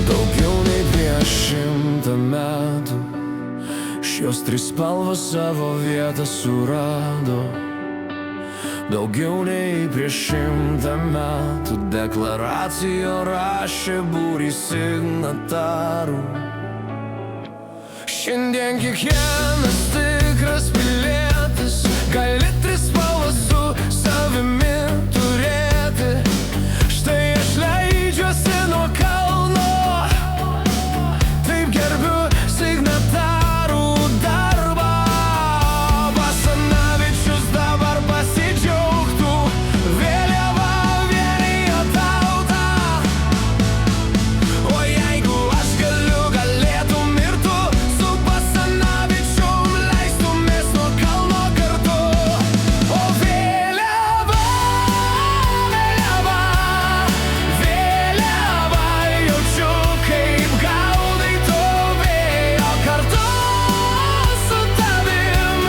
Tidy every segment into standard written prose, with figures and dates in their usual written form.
Daugiau nei prieš 100 metų šios trispalvos savo vietą surado. Daugiau nei prieš 100 metų deklaraciją rašė būrys signatarų. Šiandien kiekvienas tikras pilietis gali trispalvą su savimi turėti. Štai aš leidžiuosi nuo kalno, taip gerbiu signatarų darbą. Basanavičius dabar pasidžiaugtų, vėliava vienijo tautą. O jeigu aš galiu, galėtum ir tu, su Basanavičium leistumės nuo kalno kartu. O vėliava, vėliava, vėliava, jaučiu, kaip gaudai tu vėjo. Kartu su tavim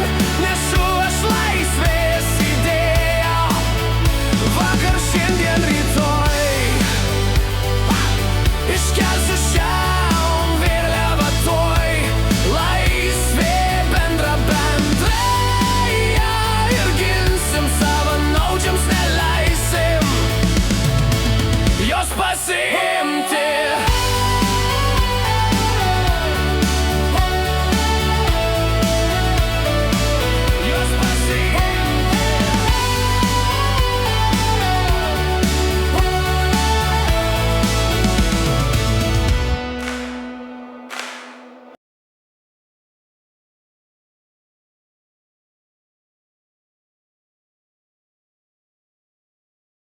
nešu aš laisvės idėją. Vakar, šiandien, rytoj iškelsiu šiam vėliavą tuoj. Laisvė bendra bendrai, ir ginsim savanaudžiams neleisim jos pasiimti.